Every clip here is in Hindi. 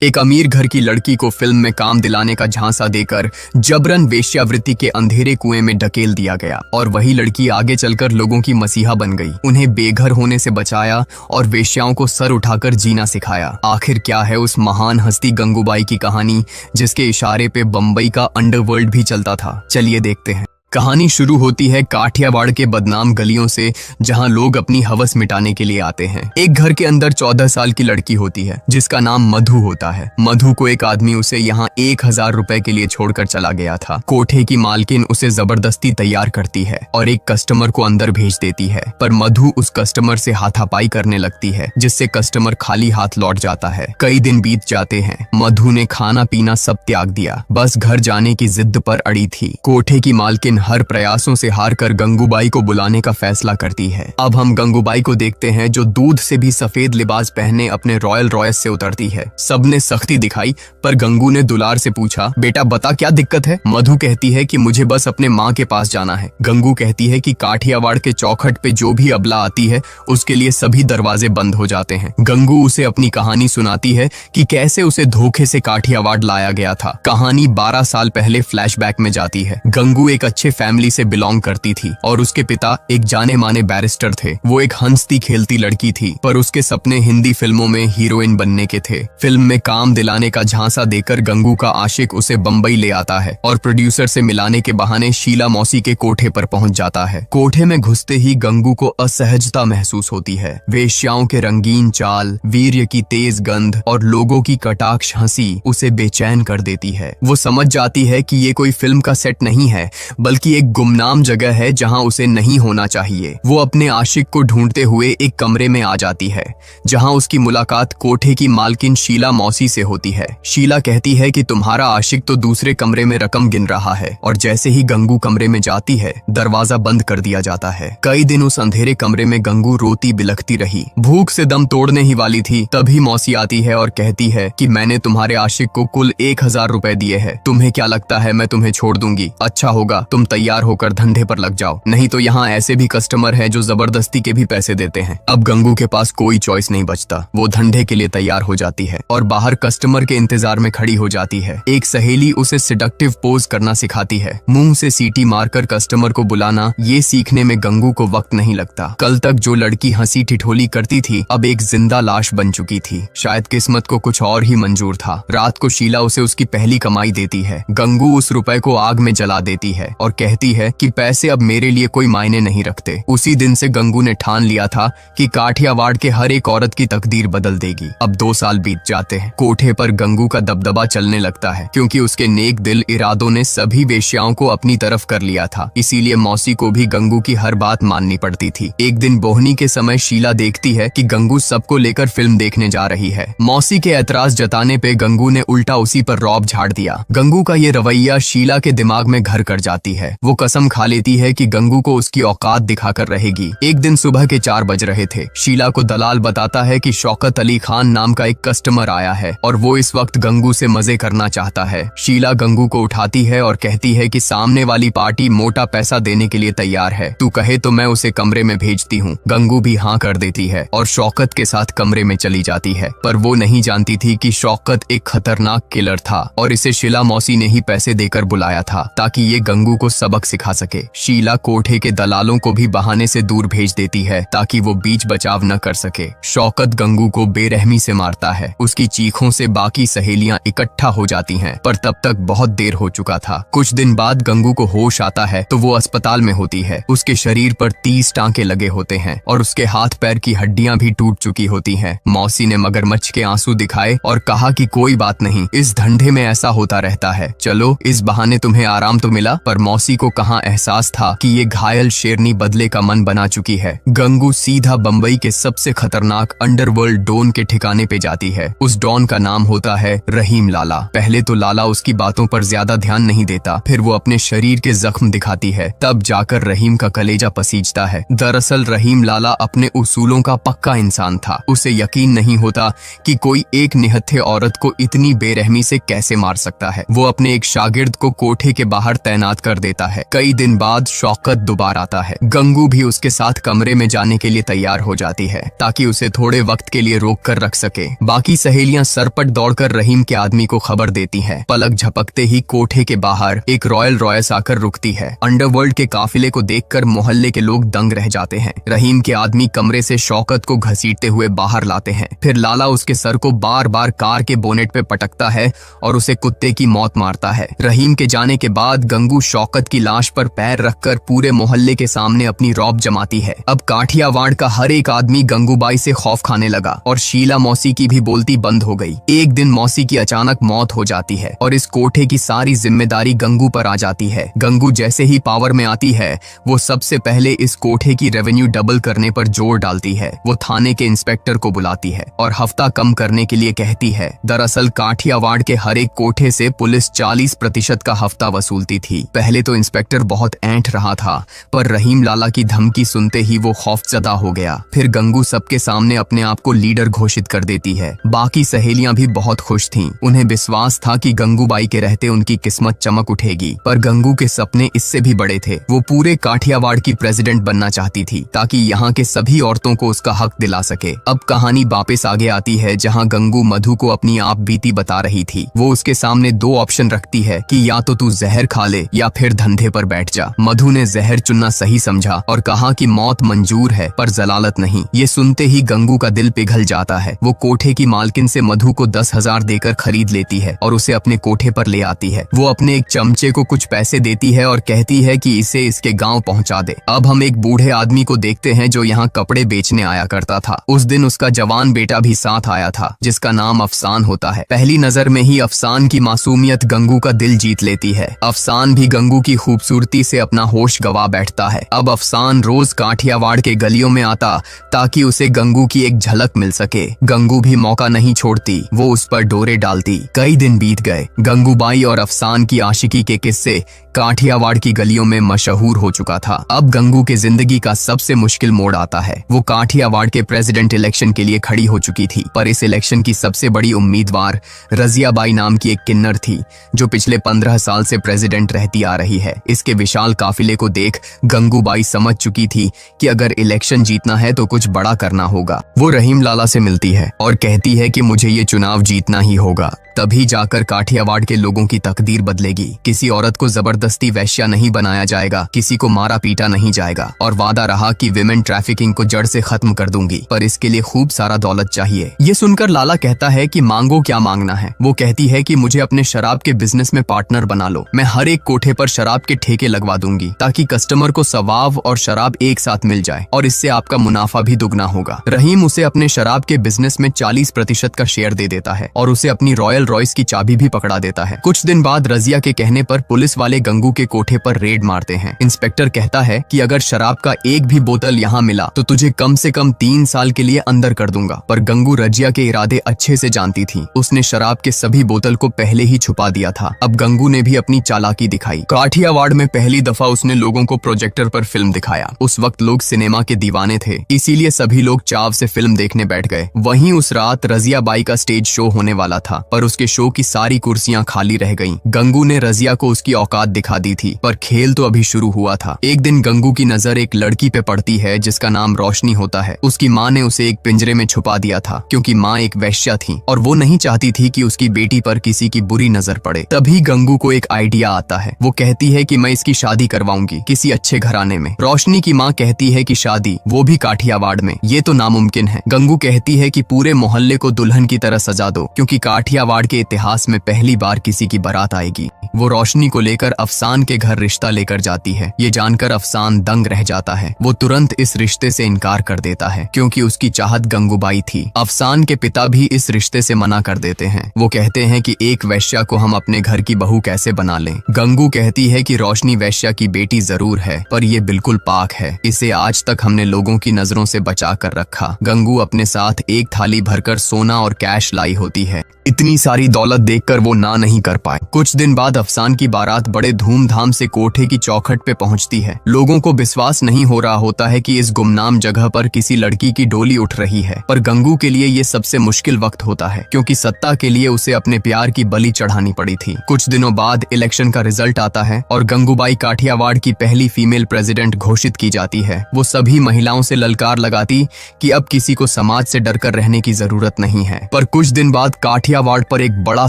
एक अमीर घर की लड़की को फिल्म में काम दिलाने का झांसा देकर जबरन वेश्यावृत्ति के अंधेरे कुएं में ढकेल दिया गया और वही लड़की आगे चलकर लोगों की मसीहा बन गई। उन्हें बेघर होने से बचाया और वेश्याओं को सर उठाकर जीना सिखाया। आखिर क्या है उस महान हस्ती गंगूबाई की कहानी, जिसके इशारे पे बंबई का अंडरवर्ल्ड भी चलता था? चलिए देखते हैं। कहानी शुरू होती है काठियावाड़ के बदनाम गलियों से, जहां लोग अपनी हवस मिटाने के लिए आते हैं। एक घर के अंदर 14 साल की लड़की होती है जिसका नाम मधु होता है। मधु को एक आदमी उसे यहाँ 1000 रुपए के लिए छोड़कर चला गया था। कोठे की मालकिन उसे जबरदस्ती तैयार करती है और एक कस्टमर को अंदर भेज देती है, पर मधु उस कस्टमर से हाथापाई करने लगती है, जिससे कस्टमर खाली हाथ लौट जाता है। कई दिन बीत जाते हैं। मधु ने खाना पीना सब त्याग दिया, बस घर जाने की जिद पर अड़ी थी। कोठे की मालकिन हर प्रयासों से हारकर गंगूबाई को बुलाने का फैसला करती है। अब हम गंगूबाई को देखते हैं, जो दूध से भी सफेद लिबास पहने अपने रॉयल रॉयस से उतरती है। सबने सख्ती दिखाई, पर गंगू ने दुलार से पूछा, बेटा बता क्या दिक्कत है? मधु कहती है कि मुझे बस अपने माँ के पास जाना है। गंगू कहती है कि काठियावाड़ के चौखट पे जो भी अबला आती है उसके लिए सभी दरवाजे बंद हो जाते हैं। गंगू उसे अपनी कहानी सुनाती है कि कैसे उसे धोखे से काठियावाड़ लाया गया था। कहानी 12 साल पहले फ्लैशबैक में जाती है। गंगू एक अच्छे फैमिली से बिलोंग करती थी और उसके पिता एक जाने माने बैरिस्टर थे। वो एक हंसती खेलती लड़की थी, पर उसके सपने हिंदी फिल्मों में हीरोइन बनने के थे। फिल्म में काम दिलाने का झांसा देकर गंगू का आशिक उसे बंबई ले आता है और प्रोड्यूसर से मिलाने के बहाने शीला मौसी के कोठे पर पहुंच जाता है। कोठे में घुसते ही गंगू को असहजता महसूस होती है। वेश्याओं के रंगीन चाल, वीर्य की तेज गंध और लोगों की कटाक्ष हंसी उसे बेचैन कर देती है। वो समझ जाती है कि ये कोई फिल्म का सेट नहीं है, बल्कि एक गुमनाम जगह है जहां उसे नहीं होना चाहिए। वो अपने आशिक को ढूंढते हुए एक कमरे में आ जाती है, जहां उसकी मुलाकात कोठे की मालकिन शीला मौसी से होती है। शीला कहती है कि तुम्हारा आशिक तो दूसरे कमरे में रकम गिन रहा है, और जैसे ही गंगू कमरे में जाती है दरवाजा बंद कर दिया जाता है। कई दिन उस अंधेरे कमरे में गंगू रोती बिलखती रही। भूख से दम तोड़ने ही वाली थी, तभी मौसी आती है और कहती है कि मैंने तुम्हारे आशिक को कुल 1000 रुपए दिए हैं। तुम्हें क्या लगता है मैं तुम्हें छोड़ दूंगी? अच्छा होगा तुम तैयार होकर धंधे पर लग जाओ, नहीं तो यहाँ ऐसे भी कस्टमर हैं जो जबरदस्ती के भी पैसे देते हैं। अब गंगू के पास कोई चॉइस नहीं बचता। वो धंधे के लिए तैयार हो जाती है और बाहर कस्टमर के इंतजार में खड़ी हो जाती है। एक सहेली उसे सिडक्टिव पोज करना सिखाती है। मुंह से सीटी मारकर कस्टमर को बुलाना, ये सीखने में गंगू को वक्त नहीं लगता। कल तक जो लड़की हंसी ठिठोली करती थी, अब एक जिंदा लाश बन चुकी थी। शायद किस्मत को कुछ और ही मंजूर था। रात को शीला उसे उसकी पहली कमाई देती है। गंगू उस रुपए को आग में जला देती है और कहती है कि पैसे अब मेरे लिए कोई मायने नहीं रखते। उसी दिन से गंगू ने ठान लिया था कि काठियावाड़ के हर एक औरत की तकदीर बदल देगी। अब 2 साल बीत जाते हैं। कोठे पर गंगू का दबदबा चलने लगता है, क्योंकि उसके नेक दिल इरादों ने सभी वेश्याओं को अपनी तरफ कर लिया था। इसीलिए मौसी को भी गंगू की हर बात माननी पड़ती थी। एक दिन बोहनी के समय शीला देखती है कि गंगू सबको लेकर फिल्म देखने जा रही है। मौसी के ऐतराज जताने पे गंगू ने उल्टा उसी पर रौब झाड़ दिया। गंगू का ये रवैया शीला के दिमाग में घर कर जाती है। वो कसम खा लेती है कि गंगू को उसकी औकात दिखाकर रहेगी। एक दिन सुबह के 4 बज रहे थे। शीला को दलाल बताता है कि शौकत अली खान नाम का एक कस्टमर आया है और वो इस वक्त गंगू से मजे करना चाहता है। शीला गंगू को उठाती है और कहती है कि सामने वाली पार्टी मोटा पैसा देने के लिए तैयार है, तू कहे तो मैं उसे कमरे में भेजती हूँ। गंगू भी हाँ कर देती है और शौकत के साथ कमरे में चली जाती है, पर वो नहीं जानती थी कि शौकत एक खतरनाक किलर था और इसे शीला मौसी ने ही पैसे देकर बुलाया था ताकि ये गंगू को सबक सिखा सके। शीला कोठे के दलालों को भी बहाने से दूर भेज देती है ताकि वो बीच बचाव न कर सके। शौकत गंगू को बेरहमी से मारता है। उसकी चीखों से बाकी सहेलियां इकट्ठा हो जाती हैं, पर तब तक बहुत देर हो चुका था। कुछ दिन बाद गंगू को होश आता है तो वो अस्पताल में होती है। उसके शरीर पर 30 टांके लगे होते हैं और उसके हाथ पैर की हड्डियां भी टूट चुकी होती हैं। मौसी ने मगरमच्छ के आंसू दिखाए और कहा कि कोई बात नहीं, इस धंधे में ऐसा होता रहता है, चलो इस बहाने तुम्हें आराम तो मिला। पर मौसी को कहाँ एहसास था कि ये घायल शेरनी बदले का मन बना चुकी है। गंगू सीधा बंबई के सबसे खतरनाक अंडरवर्ल्ड डॉन के ठिकाने पे जाती है। उस डॉन का नाम होता है रहीम लाला। पहले तो लाला उसकी बातों पर ज्यादा ध्यान नहीं देता, फिर वो अपने शरीर के जख्म दिखाती है, तब जाकर रहीम का कलेजा पसीजता है। दरअसल रहीम लाला अपने उसूलों का पक्का इंसान था। उसे यकीन नहीं होता कि कोई एक निहत्थे औरत को इतनी बेरहमी से कैसे मार सकता है। वो अपने एक शागिर्द को कोठे के बाहर तैनात कर देता देता है। कई दिन बाद शौकत दोबारा आता है। गंगू भी उसके साथ कमरे में जाने के लिए तैयार हो जाती है ताकि उसे थोड़े वक्त के लिए रोक कर रख सके। बाकी सहेलियां सरपट दौड़कर रहीम के आदमी को खबर देती हैं। पलक झपकते ही कोठे के बाहर एक रॉयल रॉयस आकर रुकती है। अंडरवर्ल्ड के काफिले को देखकर मोहल्ले के लोग दंग रह जाते हैं। रहीम के आदमी कमरे से शौकत को घसीटते हुए बाहर लाते हैं। फिर लाला उसके सर को बार बार कार के बोनेट पे पटकता है और उसे कुत्ते की मौत मारता है। रहीम के जाने के बाद गंगू शौकत की लाश पर पैर रखकर पूरे मोहल्ले के सामने अपनी रौब जमाती है। अब काठियावाड़ का हर एक आदमी गंगूबाई से खौफ खाने लगा और शीला मौसी की भी बोलती बंद हो गई। एक दिन मौसी की अचानक मौत हो जाती है और इस कोठे की सारी जिम्मेदारी गंगू पर आ जाती है। गंगू जैसे ही पावर में आती है वो सबसे पहले इस कोठे की रेवेन्यू डबल करने पर जोर डालती है। वो थाने के इंस्पेक्टर को बुलाती है और हफ्ता कम करने के लिए कहती है। दरअसल काठियावाड़ के हर एक कोठे से पुलिस 40% का हफ्ता वसूलती थी। पहले तो इंस्पेक्टर बहुत ऐंठ रहा था, पर रहीम लाला की धमकी सुनते ही वो खौफजदा हो गया। फिर गंगू सबके सामने अपने आप को लीडर घोषित कर देती है। बाकी सहेलियां भी बहुत खुश थीं। उन्हें विश्वास था कि गंगूबाई के रहते उनकी किस्मत चमक उठेगी, पर गंगू के सपने इससे भी बड़े थे। वो पूरे काठियावाड़ की प्रेसिडेंट बनना चाहती थी ताकि यहाँ के सभी औरतों को उसका हक दिला सके। अब कहानी वापस आगे आती है जहाँ गंगू मधु को अपनी आप बीती बता रही थी। वो उसके सामने दो ऑप्शन रखती है कि या तो तू जहर खा ले या फिर धंधे पर बैठ जा। मधु ने जहर चुनना सही समझा और कहा कि मौत मंजूर है पर जलालत नहीं। ये सुनते ही गंगू का दिल पिघल जाता है। वो कोठे की मालकिन से मधु को 10,000 देकर खरीद लेती है और उसे अपने कोठे पर ले आती है। वो अपने एक चमचे को कुछ पैसे देती है और कहती है कि इसे इसके गांव पहुंचा दे। अब हम एक बूढ़े आदमी को देखते हैं जो यहाँ कपड़े बेचने आया करता था। उस दिन उसका जवान बेटा भी साथ आया था जिसका नाम अफसान होता है। पहली नजर में ही अफसान की मासूमियत गंगू का दिल जीत लेती है। अफसान भी गंगू की खूबसूरती से अपना होश गवा बैठता है। अब अफसान रोज काठियावाड़ के गलियों में आता ताकि उसे गंगू की एक झलक मिल सके। गंगू भी मौका नहीं छोड़ती, वो उस पर डोरे डालती। कई दिन बीत गए। गंगूबाई और अफसान की आशिकी के किस्से काठियावाड़ की गलियों में मशहूर हो चुका था। अब गंगू के जिंदगी का सबसे मुश्किल मोड़ आता है। वो काठियावाड़ के प्रेसिडेंट इलेक्शन के लिए खड़ी हो चुकी थी, पर इस इलेक्शन की सबसे बड़ी उम्मीदवार रजियाबाई नाम की एक किन्नर थी जो पिछले 15 साल से प्रेसिडेंट रहती आ रही है। इसके विशाल काफिले को देख गंगूबाई समझ चुकी थी कि अगर इलेक्शन जीतना है तो कुछ बड़ा करना होगा। वो रहीम लाला से मिलती है और कहती है कि मुझे ये चुनाव जीतना ही होगा, तभी जाकर काठियावाड़ के लोगों की तकदीर बदलेगी। किसी औरत को जबरदस्ती वैश्या नहीं बनाया जाएगा, किसी को मारा पीटा नहीं जाएगा और वादा रहा कि विमेन ट्रैफिकिंग को जड़ से खत्म कर दूंगी, पर इसके लिए खूब सारा दौलत चाहिए। ये सुनकर लाला कहता है कि मांगो क्या मांगना है। वो कहती है कि मुझे अपने शराब के बिजनेस में पार्टनर बना लो। मैं हर एक कोठे पर शराब के ठेके लगवा दूंगी ताकि कस्टमर को सवाब और शराब एक साथ मिल जाए और इससे आपका मुनाफा भी दुगना होगा। रहीम उसे अपने शराब के बिजनेस में 40% का शेयर दे देता है और उसे अपनी रॉयल रॉयस की चाबी भी पकड़ा देता है। कुछ दिन बाद रजिया के कहने पर पुलिस वाले गंगू के कोठे पर रेड मारते हैं। इंस्पेक्टर कहता है कि अगर शराब का एक भी बोतल यहाँ मिला तो तुझे कम से कम 3 साल के लिए अंदर कर दूंगा। पर गंगू रजिया के इरादे अच्छे से जानती थी। उसने शराब के सभी बोतल को पहले ही छुपा दिया था। अब गंगू ने भी अपनी चालाकी दिखाई। काठियावाड़ में पहली दफा उसने लोगों को प्रोजेक्टर पर फिल्म दिखाया। उस वक्त लोग सिनेमा के दीवाने थे, इसीलिए सभी लोग चाव से फिल्म देखने बैठ गए। वहीं उस रात रजिया बाई का स्टेज शो होने वाला था, पर उसके शो की सारी कुर्सियां खाली रह गईं। गंगू ने रजिया को उसकी औकात दिखा दी थी, पर खेल तो अभी शुरू हुआ था। एक दिन गंगू की नजर एक लड़की पे पड़ती है जिसका नाम रोशनी होता है। उसकी माँ ने उसे एक पिंजरे में छुपा दिया था क्योंकि माँ एक वैश्या थी और वो नहीं चाहती थी कि उसकी बेटी पर किसी की बुरी नजर पड़े। तभी गंगू को एक आइडिया आता है। वो कहती है कि मैं इसकी शादी करवाऊंगी किसी अच्छे घराने में। रोशनी की माँ कहती है कि शादी, वो भी काठियावाड़ में, ये तो नामुमकिन है। गंगू कहती है कि पूरे मोहल्ले को दुल्हन की तरह सजा दो क्योंकि काठियावाड़ के इतिहास में पहली बार किसी की बारात आएगी। वो रोशनी को लेकर अफसान के घर रिश्ता लेकर जाती है। ये जानकर अफसान दंग रह जाता है। वो तुरंत इस रिश्ते से इनकार कर देता है क्योंकि उसकी चाहत गंगूबाई थी। अफसान के पिता भी इस रिश्ते से मना कर देते हैं। वो कहते हैं कि एक वैश्या को हम अपने घर की बहू कैसे बना लें। गंगू कहती है कि रोशनी वैश्या की बेटी जरूर है, पर ये बिल्कुल पाक है। इसे आज तक हमने लोगों की नजरों से बचा कर रखा। गंगू अपने साथ एक थाली भरकर सोना और कैश लाई होती है। इतनी सारी सारी दौलत देखकर वो ना नहीं कर पाए। कुछ दिन बाद अफसान की बारात बड़े धूमधाम से कोठे की चौखट पे पहुंचती है। लोगों को विश्वास नहीं हो रहा होता है कि इस गुमनाम जगह पर किसी लड़की की डोली उठ रही है, पर गंगू के लिए ये सबसे मुश्किल वक्त होता है, क्योंकि सत्ता के लिए उसे अपने प्यार की बलि चढ़ानी पड़ी थी। कुछ दिनों बाद इलेक्शन का रिजल्ट आता है और गंगूबाई काठियावाड़ की पहली फीमेल प्रेसिडेंट घोषित की जाती है। वो सभी महिलाओं से ललकार लगाती कि अब किसी को समाज से डरकर रहने की जरूरत नहीं है। पर कुछ दिन बाद काठियावाड़ पर एक बड़ा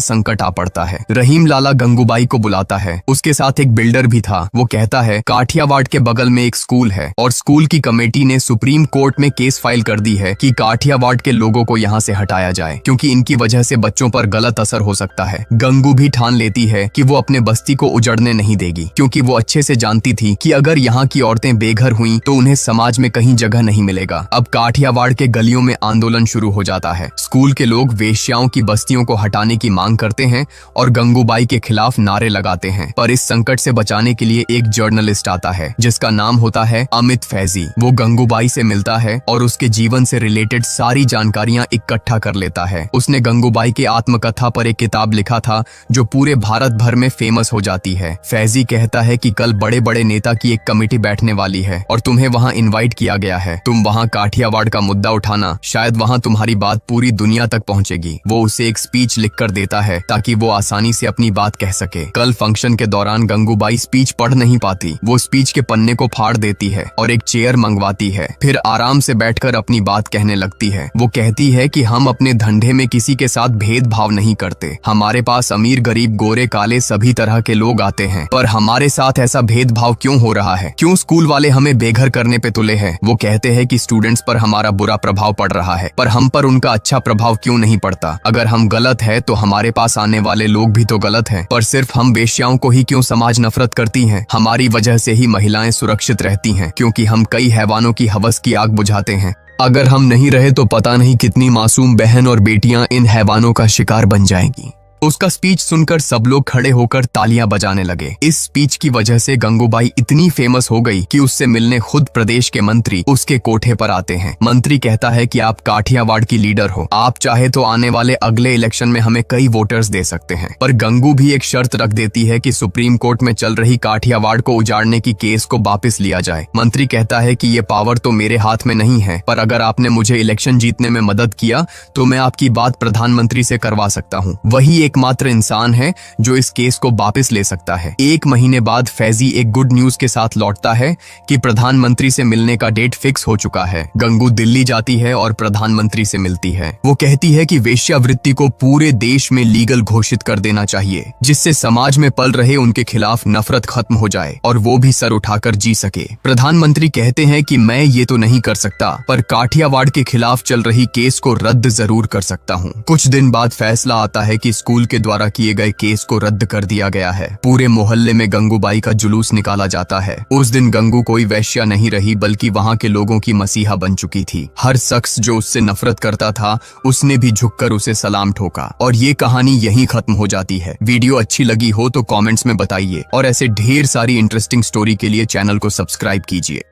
संकट आ पड़ता है। रहीम लाला गंगूबाई को बुलाता है। उसके साथ एक बिल्डर भी था। वो कहता है काठियावाड़ के बगल में एक स्कूल है और स्कूल की कमेटी ने सुप्रीम कोर्ट में केस फाइल कर दी है कि काठियावाड़ के लोगों को यहाँ से हटाया जाए, क्योंकि इनकी वजह से बच्चों पर गलत असर हो सकता है। गंगू भी ठान लेती है कि वो अपने बस्ती को उजड़ने नहीं देगी, क्योंकि वो अच्छे से जानती थी कि अगर यहाँ की औरतें बेघर हुई तो उन्हें समाज में कहीं जगह नहीं मिलेगा। अब काठियावाड़ के गलियों में आंदोलन शुरू हो जाता है। स्कूल के लोग वेश्याओं की बस्तियों को हटाने की मांग करते हैं और गंगूबाई के खिलाफ नारे लगाते हैं। पर इस संकट से बचाने के लिए एक जर्नलिस्ट आता है जिसका नाम होता है अमित फैजी। वो गंगूबाई से मिलता है और उसके जीवन से रिलेटेड सारी जानकारियां इकट्ठा कर लेता है। उसने गंगूबाई के आत्मकथा पर एक किताब लिखा था जो पूरे भारत भर में फेमस हो जाती है। फैजी कहता है कि कल बड़े बड़े नेता की एक कमेटी बैठने वाली है और तुम्हें वहां इनवाइट किया गया है। तुम वहां काठियावाड़ का मुद्दा उठाना, शायद वहां तुम्हारी बात पूरी दुनिया तक पहुंचेगी। वो उसे एक स्पीच लिखकर देता है ताकि वो आसानी से अपनी बात कह सके। कल फंक्शन के दौरान गंगूबाई स्पीच पढ़ नहीं पाती। वो स्पीच के पन्ने को फाड़ देती है और एक चेयर मंगवाती है। फिर आराम से बैठकर अपनी बात कहने लगती है। वो कहती है कि हम अपने धंधे में किसी के साथ भेदभाव नहीं करते। हमारे पास अमीर गरीब गोरे काले सभी तरह के लोग आते हैं, पर हमारे साथ ऐसा भेदभाव क्यों हो रहा है? क्यों स्कूल वाले हमें बेघर करने पे तुले हैं? वो कहते हैं कि स्टूडेंट्स पर हमारा बुरा प्रभाव पड़ रहा है, पर हम पर उनका अच्छा प्रभाव क्यों नहीं पड़ता? अगर हम गलत है तो हमारे पास आने वाले लोग भी तो गलत हैं। पर सिर्फ हम वेश्याओं को ही क्यों समाज नफरत करती है? हमारी वजह से ही महिलाएं सुरक्षित रहती हैं, क्योंकि हम कई हैवानों की हवस की आग बुझाते हैं। अगर हम नहीं रहे तो पता नहीं कितनी मासूम बहन और बेटियां इन हैवानों का शिकार बन जाएंगी। उसका स्पीच सुनकर सब लोग खड़े होकर तालियां बजाने लगे। इस स्पीच की वजह से गंगूबाई इतनी फेमस हो गई कि उससे मिलने खुद प्रदेश के मंत्री उसके कोठे पर आते हैं। मंत्री कहता है कि आप काठियावाड़ की लीडर हो, आप चाहे तो आने वाले अगले इलेक्शन में हमें कई वोटर्स दे सकते हैं। पर गंगू भी एक शर्त रख देती है कि सुप्रीम कोर्ट में चल रही काठियावाड़ को उजाड़ने की केस को वापस लिया जाए। मंत्री कहता है कि ये पावर तो मेरे हाथ में नहीं है, पर अगर आपने मुझे इलेक्शन जीतने में मदद किया तो मैं आपकी बात प्रधानमंत्री से करवा सकता हूँ। वही एकमात्र इंसान है जो इस केस को वापस ले सकता है। एक महीने बाद फैजी एक गुड न्यूज के साथ लौटता है कि प्रधानमंत्री से मिलने का डेट फिक्स हो चुका है। गंगू दिल्ली जाती है और प्रधानमंत्री से मिलती है। वो कहती है कि वेश्यावृत्ति को पूरे देश में लीगल घोषित कर देना चाहिए, जिससे समाज में पल रहे उनके खिलाफ नफरत खत्म हो जाए और वो भी सर उठाकर जी सके। प्रधानमंत्री कहते हैं कि मैं ये तो नहीं कर सकता, पर काठियावाड़ के खिलाफ चल रही केस को रद्द जरूर कर सकता हूँ। कुछ दिन बाद फैसला आता है कि स्कूल के द्वारा किए गए केस को रद्द कर दिया गया है। पूरे मोहल्ले में गंगूबाई का जुलूस निकाला जाता है। उस दिन गंगू कोई वैश्या नहीं रही, बल्कि वहाँ के लोगों की मसीहा बन चुकी थी। हर शख्स जो उससे नफरत करता था उसने भी झुककर उसे सलाम ठोका और ये कहानी यहीं खत्म हो जाती है। वीडियो अच्छी लगी हो तो कमेंट्स में बताइए और ऐसे ढेर सारी इंटरेस्टिंग स्टोरी के लिए चैनल को सब्सक्राइब कीजिए।